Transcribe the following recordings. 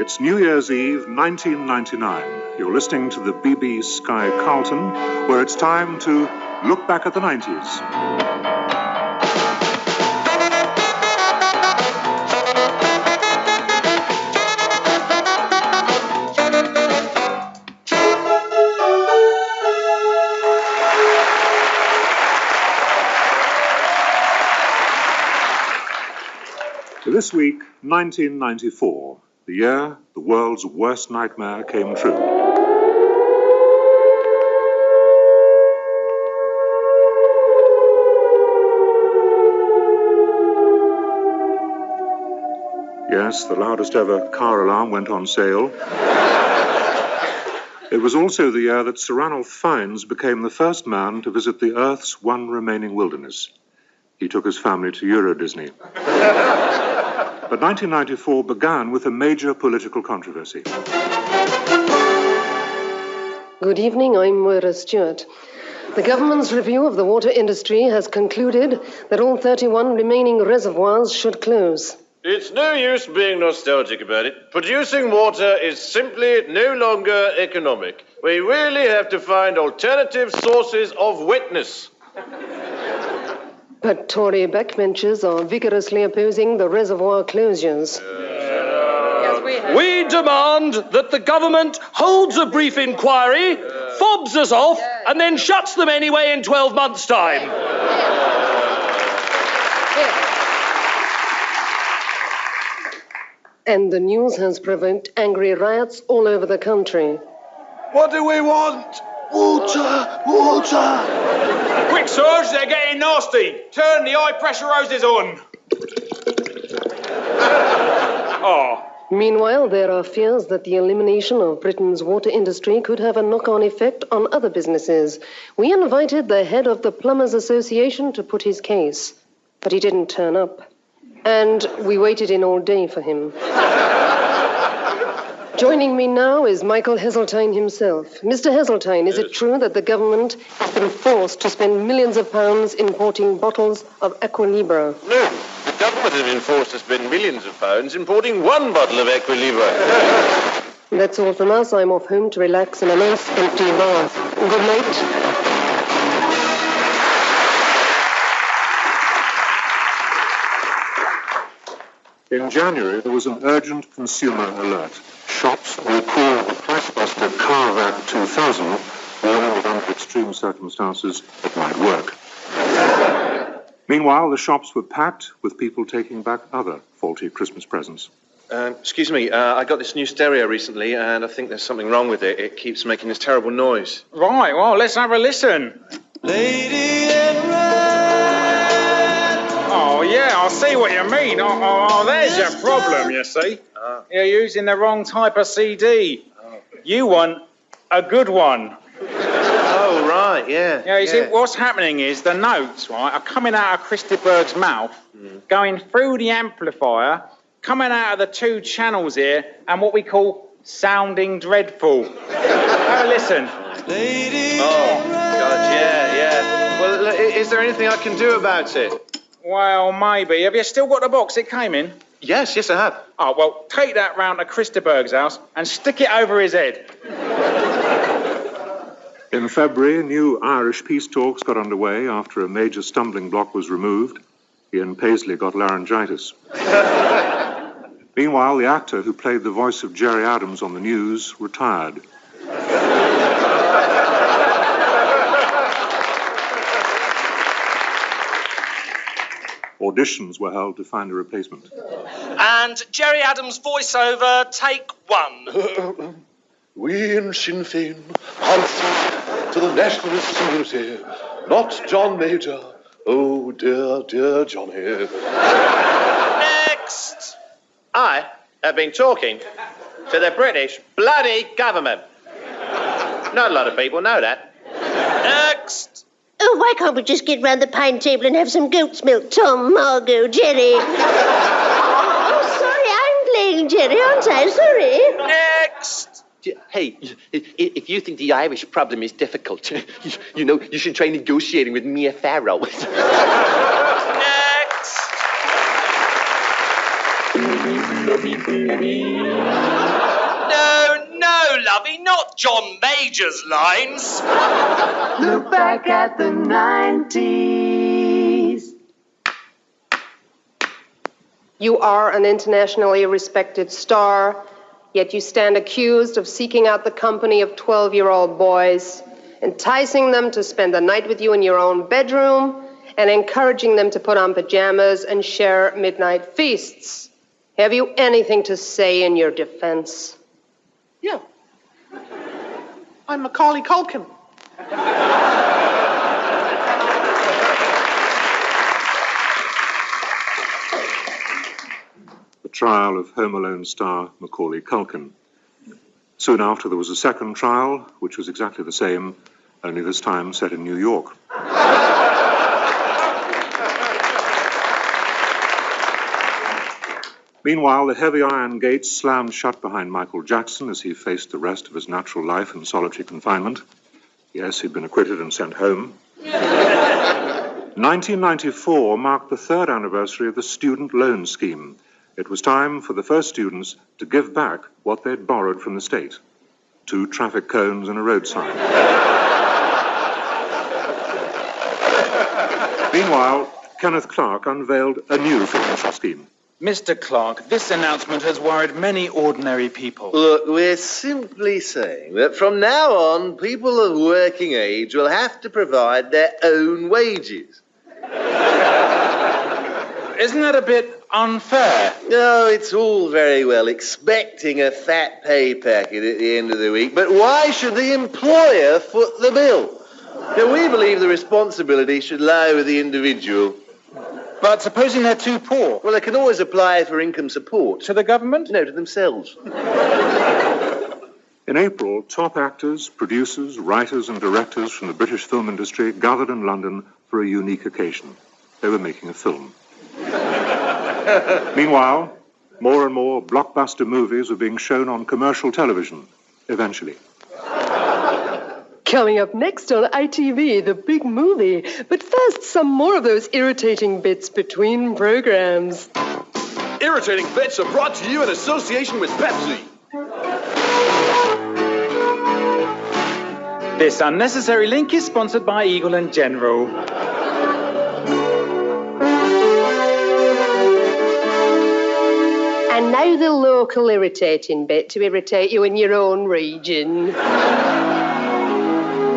It's New Year's Eve, 1999. You're listening to the BBC Sky Carlton, where it's time to look back at the 90s. This week, 1994, the year the world's worst nightmare came true. Yes, the loudest ever car alarm went on sale. It was also the year that Sir Ranulph Fiennes became the first man to visit the Earth's one remaining wilderness. He took his family to Euro Disney. But 1994 began with a major political controversy. Good evening, I'm Moira Stewart. The government's review of the water industry has concluded that all 31 remaining reservoirs should close. It's no use being nostalgic about it. Producing water is simply no longer economic. We really have to find alternative sources of wetness. But Tory backbenchers are vigorously opposing the reservoir closures. We demand that the government holds a brief inquiry, fobs us off, and then shuts them anyway in 12 months' time. And the news has provoked angry riots all over the country. What do we want? Water! Water! Quick, Sarge, they're getting nasty. Turn the high-pressure hoses on. Meanwhile, there are fears that the elimination of Britain's water industry could have a knock-on effect on other businesses. We invited the head of the Plumbers Association to put his case, but he didn't turn up. And we waited in all day for him. Joining me now is Michael Heseltine himself. Mr. Heseltine, is it true that the government has been forced to spend millions of pounds importing bottles of Aqua Libra? No, the government has been forced to spend millions of pounds importing one bottle of Aqua Libra. That's all from us. I'm off home to relax in a nice empty bath. Good night. In January, there was an urgent consumer alert. Shops recalled the price-buster Carvac 2000, warned that under extreme circumstances it might work. Meanwhile, the shops were packed with people taking back other faulty Christmas presents. Excuse me, I got this new stereo recently, and I think there's something wrong with it. It keeps making this terrible noise. Right, well, let's have a listen. Lady in red. Oh, yeah, I see what you mean. Oh, there's your problem, you see. You're using the wrong type of CD. You want a good one. Oh, right, yeah. Yeah, you see, what's happening is the notes, right, are coming out of Christy Berg's mouth, going through the amplifier, coming out of the two channels here, and what we call sounding dreadful. Have a listen. Lady oh, God, yeah. Well, is there anything I can do about it? Well, maybe. Have you still got the box it came in? Yes, I have. Oh, well, take that round to Christopher's house and stick it over his head. In February, new Irish peace talks got underway after a major stumbling block was removed. Ian Paisley got laryngitis. Meanwhile, the actor who played the voice of Gerry Adams on the news retired. Auditions were held to find a replacement. And Gerry Adams' voiceover, take one. We in Sinn Féin answer to the nationalist community, not John Major. Oh, dear, dear Johnny. Next. I have been talking to the British bloody government. Not a lot of people know that. Next. Oh, why can't we just get round the pine table and have some goat's milk, Tom, Margot, Jerry? Oh, sorry, I'm playing Jerry, aren't I? Sorry. Next. Hey, if you think the Irish problem is difficult, you know, you should try negotiating with Mia Farrow. Next. No, lovey, not John Major's lines. Look back at the 90's. You are an internationally respected star, yet you stand accused of seeking out the company of 12-year-old boys, enticing them to spend the night with you in your own bedroom, and encouraging them to put on pajamas and share midnight feasts. Have you anything to say in your defense? Yeah. I'm Macaulay Culkin. The trial of Home Alone star Macaulay Culkin. Soon after, there was a second trial, which was exactly the same, only this time set in New York. Meanwhile, the heavy iron gates slammed shut behind Michael Jackson as he faced the rest of his natural life in solitary confinement. Yes, he'd been acquitted and sent home. 1994 marked the third anniversary of the student loan scheme. It was time for the first students to give back what they'd borrowed from the state. 2 traffic cones and a road sign. Meanwhile, Kenneth Clark unveiled a new financial scheme. Mr. Clark, this announcement has worried many ordinary people. Look, we're simply saying that from now on, people of working age will have to provide their own wages. Isn't that a bit unfair? No, it's all very well expecting a fat pay packet at the end of the week, but why should the employer foot the bill? Now, we believe the responsibility should lie with the individual. But supposing they're too poor? Well, they can always apply for income support. To the government? No, to themselves. In April, top actors, producers, writers and directors from the British film industry gathered in London for a unique occasion. They were making a film. Meanwhile, more and more blockbuster movies were being shown on commercial television, eventually. Coming up next on ITV, the big movie. But first, some more of those irritating bits between programs. Irritating Bits are brought to you in association with Pepsi. This unnecessary link is sponsored by Eagle and General. And now the local irritating bit to irritate you in your own region.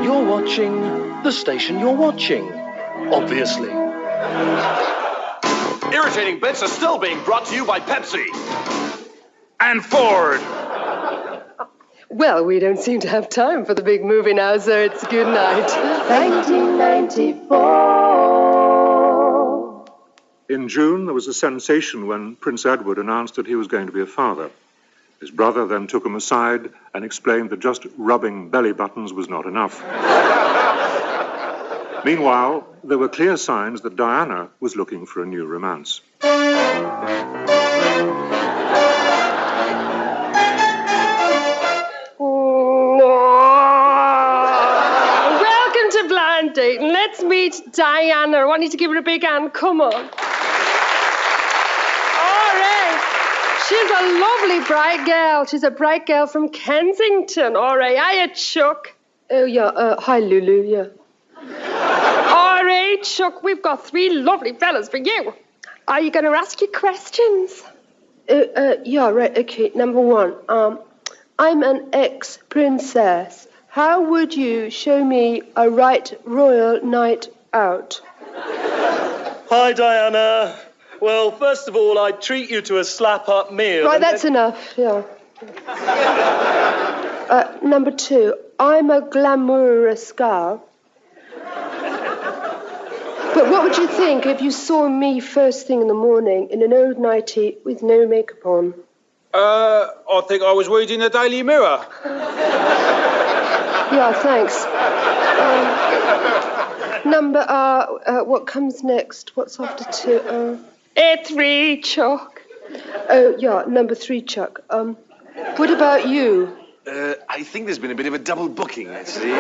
You're watching the station you're watching, obviously. Irritating Bits are still being brought to you by Pepsi. And Ford. Well, we don't seem to have time for the big movie now, so it's good night. 1994. In June, there was a sensation when Prince Edward announced that he was going to be a father. His brother then took him aside and explained that just rubbing belly buttons was not enough. Meanwhile, there were clear signs that Diana was looking for a new romance. Welcome to Blind Date, and let's meet Diana. I want you to give her a big hand. Come on. She's a lovely bright girl. She's a bright girl from Kensington. All right, hiya, Chuck. Oh, yeah, hi, Lulu, yeah. All right, Chuck, we've got 3 lovely fellas for you. Are you going to ask your questions? Yeah, right, okay. Number 1, I'm an ex-princess. How would you show me a right royal night out? Hi, Diana. Well, first of all, I'd treat you to a slap-up meal. Right, that's enough, yeah. Number 2, I'm a glamorous gal. But what would you think if you saw me first thing in the morning in an old nightie with no makeup on? I think I was reading the Daily Mirror. Yeah, thanks. What comes next? What's after 2? 3, Chuck. Oh, yeah, number 3, Chuck. What about you? I think there's been a bit of a double booking, actually.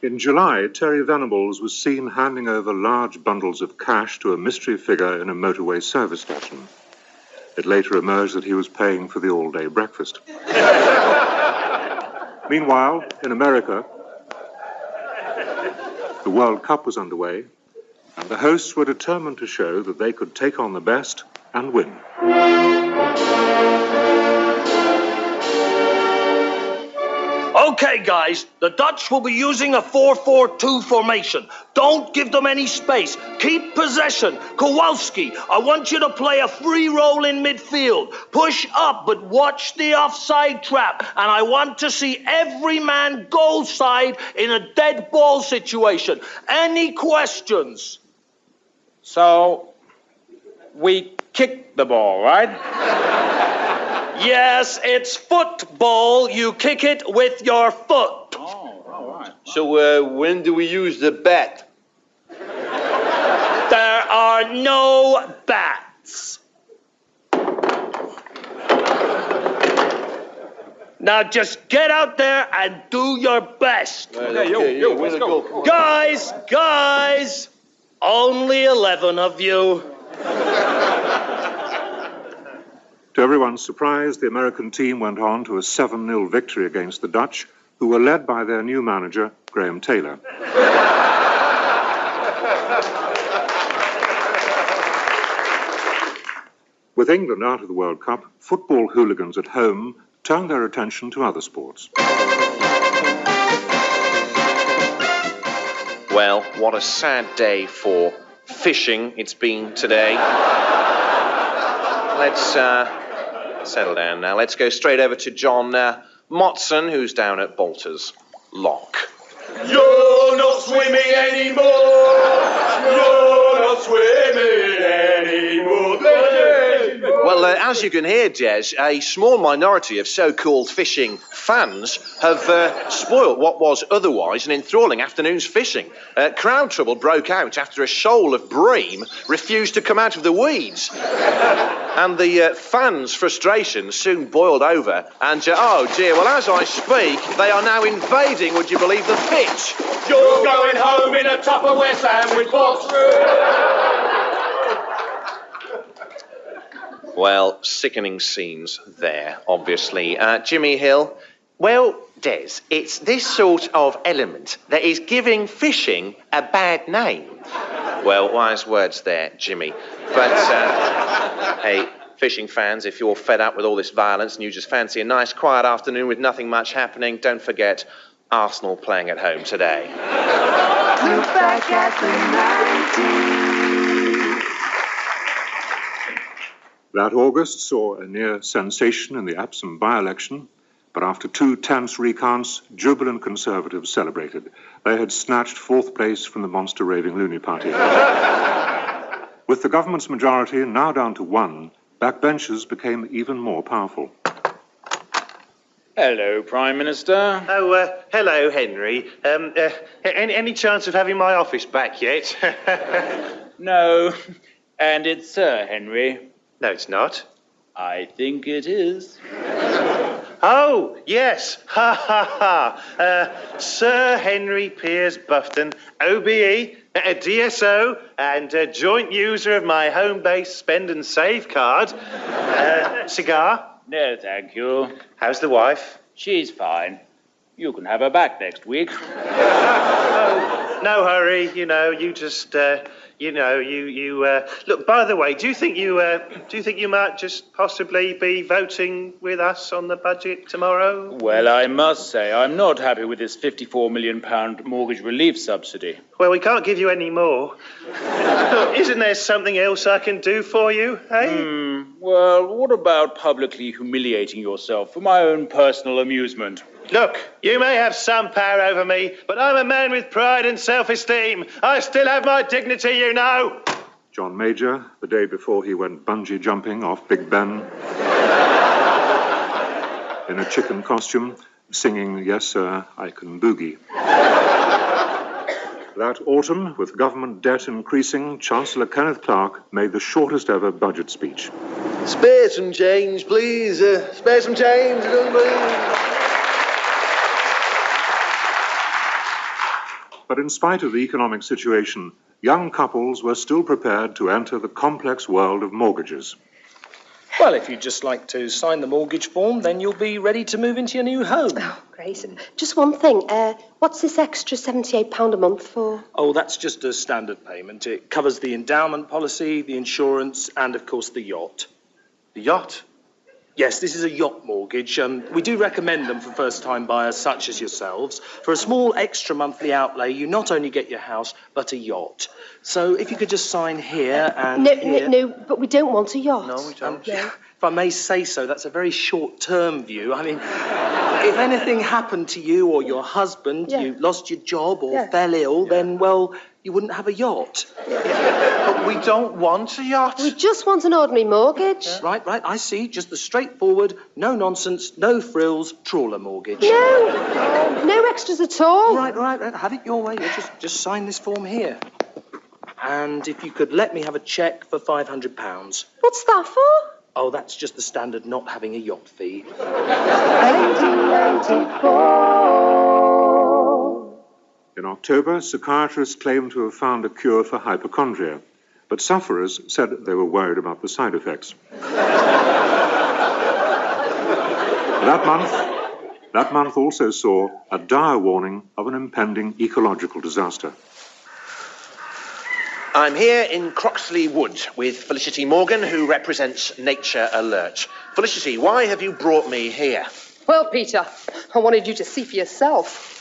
In July, Terry Venables was seen handing over large bundles of cash to a mystery figure in a motorway service station. It later emerged that he was paying for the all-day breakfast. Meanwhile, in America, the World Cup was underway, and the hosts were determined to show that they could take on the best and win. Okay, guys, the Dutch will be using a 4-4-2 formation. Don't give them any space. Keep possession. Kowalski, I want you to play a free role in midfield. Push up, but watch the offside trap. And I want to see every man goal side in a dead ball situation. Any questions? So, we kick the ball, right? Yes, it's football. You kick it with your foot. Oh, all right. So, when do we use the bat? There are no bats. Now just get out there and do your best. Okay, let's go. Guys, only 11 of you. To everyone's surprise, the American team went on to a 7-0 victory against the Dutch, who were led by their new manager, Graham Taylor. With England out of the World Cup, football hooligans at home turned their attention to other sports. Well, what a sad day for fishing it's been today. Let's settle down now. Let's go straight over to John Motson, who's down at Bolter's Lock. You're not swimming anymore. You're not swimming anymore. Well, as you can hear, Des, a small minority of so-called fishing fans have spoilt what was otherwise an enthralling afternoon's fishing. Crowd trouble broke out after a shoal of bream refused to come out of the weeds. And the fans' frustration soon boiled over. And, oh dear, well, as I speak, they are now invading, would you believe, the pitch. You're going home in a Tupperware sandwich box. Well, sickening scenes there, obviously. Jimmy Hill? Well, Des, it's this sort of element that is giving fishing a bad name. Well, wise words there, Jimmy. But, hey, fishing fans, if you're fed up with all this violence and you just fancy a nice quiet afternoon with nothing much happening, don't forget Arsenal playing at home today. Look back at the 90s. That August saw a near sensation in the Epsom by-election, but after 2 tense recounts, jubilant Conservatives celebrated. They had snatched 4th place from the monster raving loony party. With the government's majority now down to 1, backbenchers became even more powerful. Hello, Prime Minister. Oh, hello, Henry. Any chance of having my office back yet? No, and it's Sir Henry. No, it's not. I think it is. Oh, yes. Ha, ha, ha. Sir Henry Piers Bufton, OBE, a DSO, and a joint user of my home-based spend and save card. Cigar? No, thank you. How's the wife? She's fine. You can have her back next week. No hurry. You know, you just, look, by the way, do you think you might just possibly be voting with us on the budget tomorrow? Well, I must say, I'm not happy with this £54 million mortgage relief subsidy. Well, we can't give you any more. Look, isn't there something else I can do for you, eh? Well, what about publicly humiliating yourself for my own personal amusement? Look, you may have some power over me, but I'm a man with pride and self-esteem. I still have my dignity, you know. John Major, the day before he went bungee jumping off Big Ben, in a chicken costume, singing, "Yes, Sir, I Can Boogie." That autumn, with government debt increasing, Chancellor Kenneth Clarke made the shortest ever budget speech. Spare some change, please. Spare some change, please. But in spite of the economic situation, young couples were still prepared to enter the complex world of mortgages. Well, if you'd just like to sign the mortgage form, then you'll be ready to move into your new home. Oh, great. Just one thing. What's this extra £78 a month for? Oh, that's just a standard payment. It covers the endowment policy, the insurance, and, of course, the yacht. The yacht? Yes, this is a yacht mortgage. We do recommend them for first-time buyers such as yourselves. For a small extra monthly outlay, you not only get your house, but a yacht. So if you could just sign here and here... No, but we don't want a yacht. No, we don't. If I may say so, that's a very short-term view. I mean, if anything happened to you or your husband, you lost your job or fell ill, then, well, you wouldn't have a yacht. But we don't want a yacht. We just want an ordinary mortgage. Right, I see. Just the straightforward, no-nonsense, no-frills trawler mortgage. No extras at all. Right. Have it your way. Just sign this form here. And if you could let me have a cheque for £500. What's that for? Oh, that's just the standard not having a yacht fee. 1994. In October, psychiatrists claimed to have found a cure for hypochondria, but sufferers said they were worried about the side effects. That month also saw a dire warning of an impending ecological disaster. I'm here in Croxley Wood with Felicity Morgan, who represents Nature Alert. Felicity, why have you brought me here? Well, Peter, I wanted you to see for yourself.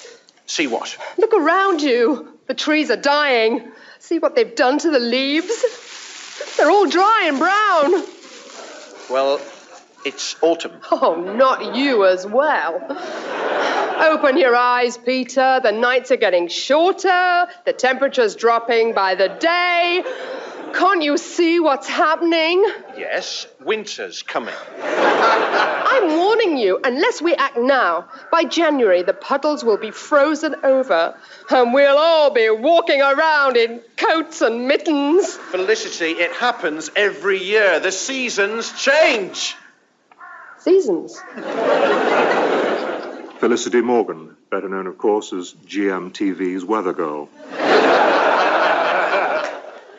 See what? Look around you. The trees are dying. See what they've done to the leaves? They're all dry and brown. Well, it's autumn. Oh, not you as well. Open your eyes, Peter. The nights are getting shorter. The temperature's dropping by the day. Can't you see what's happening? Yes, winter's coming. I'm warning you, unless we act now, by January the puddles will be frozen over and we'll all be walking around in coats and mittens. Felicity, it happens every year. The seasons change. Seasons? Felicity Morgan, better known, of course, as GMTV's Weather Girl.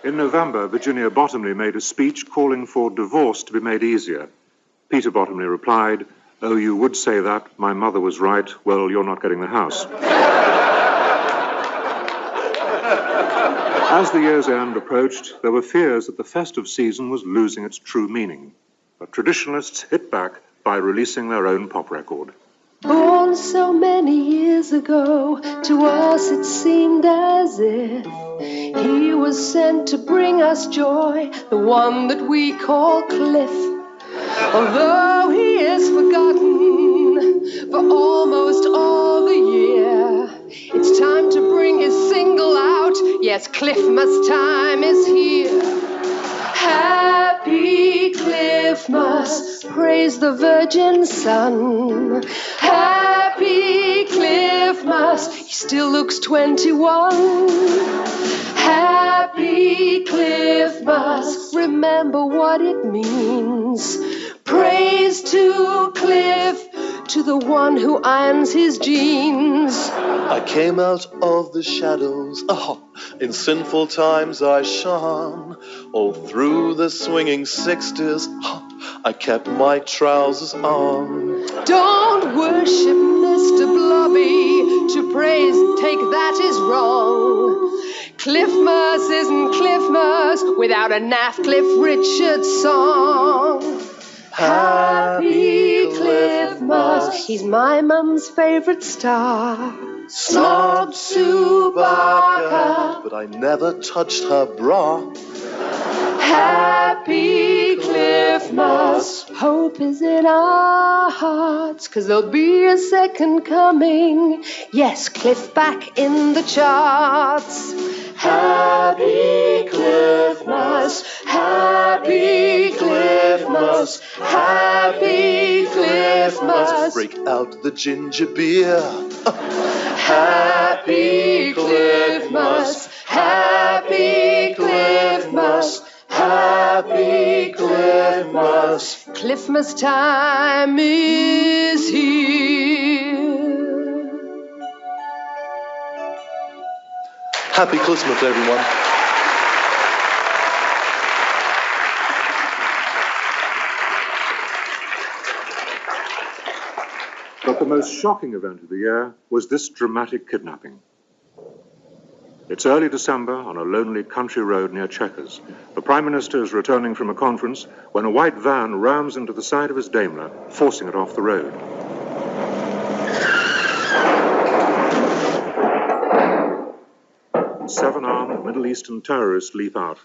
In November, Virginia Bottomley made a speech calling for divorce to be made easier. Peter Bottomley replied, "Oh, you would say that. My mother was right. Well, you're not getting the house." As the year's end approached, there were fears that the festive season was losing its true meaning. But traditionalists hit back by releasing their own pop record. Born so many years ago, to us it seemed as if he was sent to bring us joy, the one that we call Cliff. Although he is forgotten for almost all the year, it's time to bring his single out. Yes, Cliffmas time is here. Happy Cliffmas, praise the Virgin Sun. Happy Cliffmas, he still looks 21. Happy Cliffmas, remember what it means. Praise to Cliff, to the one who irons his jeans. I came out of the shadows, in sinful times I shone. All through the swinging 60s, I kept my trousers on. Don't worship Mr. Blobby, to praise, take that is wrong. Cliffmas isn't Cliffmas without a Naff Cliff Richard song. Happy Cliffmas, he's my mum's favourite star. Snob Subaka, but I never touched her bra. Happy Cliffmas, hope is in our hearts, 'cause there'll be a second coming. Yes, Cliff back in the charts. Happy Cliffmas, Happy Cliffmas, Happy Cliffmas. Break out the ginger beer. Happy Cliffmas, Happy Cliffmas, Happy Cliffmas. Cliffmas time is here. Happy Christmas, everyone. But the most shocking event of the year was this dramatic kidnapping. It's early December on a lonely country road near Chequers. The Prime Minister is returning from a conference when a white van rams into the side of his Daimler, forcing it off the road. Seven armed Middle Eastern terrorists leap out,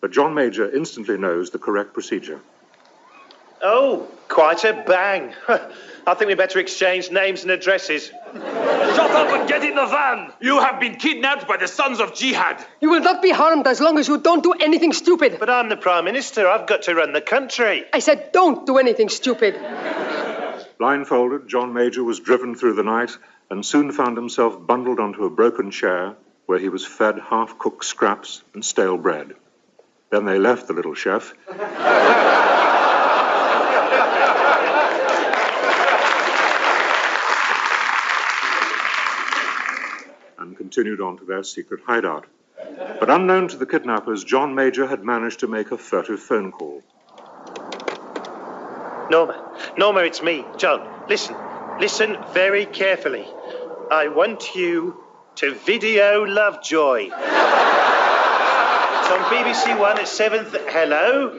but John Major instantly knows the correct procedure. Oh, quite a bang. I think we better exchange names and addresses. Shut up and get in the van! You have been kidnapped by the Sons of Jihad. You will not be harmed as long as you don't do anything stupid. But I'm the Prime Minister. I've got to run the country. I said don't do anything stupid. Blindfolded, John Major was driven through the night and soon found himself bundled onto a broken chair where he was fed half-cooked scraps and stale bread. Then they left the little chef and continued on to their secret hideout. But unknown to the kidnappers, John Major had managed to make a furtive phone call. Norma, it's me, John. Listen very carefully. I want you to video Lovejoy. It's on BBC One at 7th. Hello?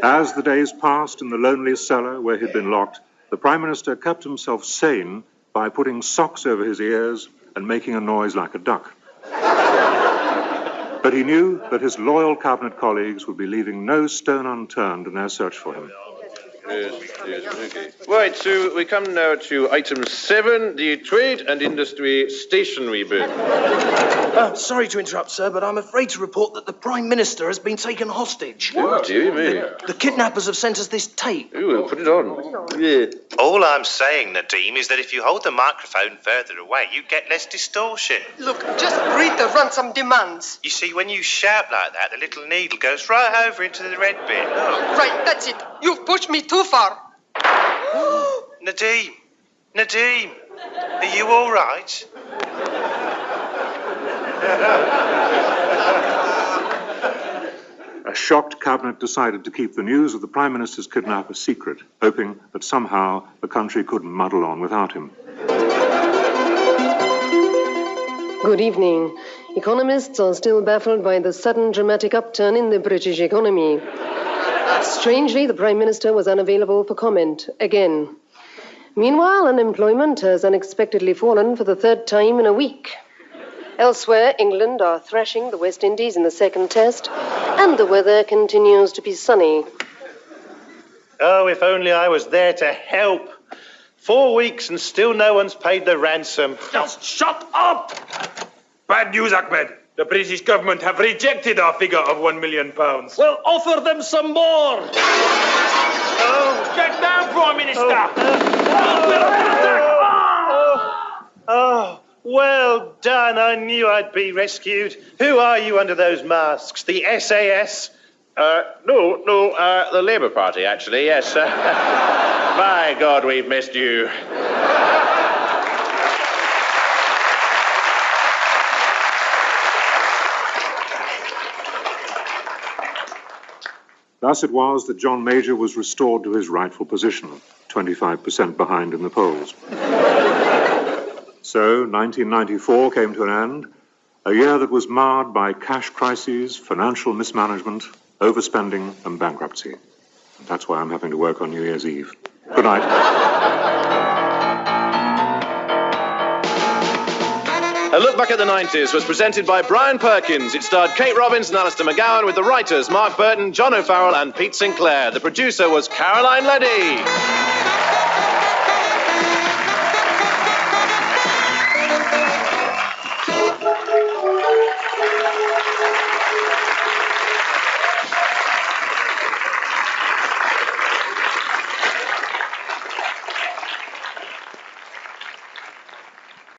As the days passed in the lonely cellar where he'd been locked, the Prime Minister kept himself sane by putting socks over his ears and making a noise like a duck. But he knew that his loyal cabinet colleagues would be leaving no stone unturned in their search for him. Yes, okay. Right, so we come now to item 7, the Trade and Industry Stationery Bill. Sorry to interrupt, sir, but I'm afraid to report that the Prime Minister has been taken hostage. Oh, dear me. The kidnappers have sent us this tape. Oh, we'll put it on. Yeah. All I'm saying, Nadeem, is that if you hold the microphone further away, you get less distortion. Look, just read the ransom demands. You see, when you shout like that, the little needle goes right over into the red bit. Look. Right, that's it. You've pushed me too far. Nadeem, are you all right? A shocked cabinet decided to keep the news of the Prime Minister's kidnapper secret, hoping that somehow the country could muddle on without him. Good evening. Economists are still baffled by the sudden dramatic upturn in the British economy. Strangely, the Prime Minister was unavailable for comment again. Meanwhile, unemployment has unexpectedly fallen for the third time in a week. Elsewhere, England are thrashing the West Indies in the second test, and the weather continues to be sunny. Oh, if only I was there to help. 4 weeks and still no one's paid the ransom. Just shut up! Bad news, Ahmed. The British government have rejected our figure of £1 million. Well, offer them some more. Oh, get down, Prime Minister! Oh, well done. I knew I'd be rescued. Who are you under those masks? The SAS? No, the Labour Party, actually, yes. By God, we've missed you. Thus it was that John Major was restored to his rightful position, 25% behind in the polls. So 1994 came to an end, a year that was marred by cash crises, financial mismanagement, overspending and bankruptcy. And that's why I'm having to work on New Year's Eve. Good night. A Look Back at the 90s was presented by Brian Perkins. It starred Kate Robbins and Alistair Mcgowan with the writers Mark Burton, John O'Farrell and Pete Sinclair. The producer was Caroline Leddy.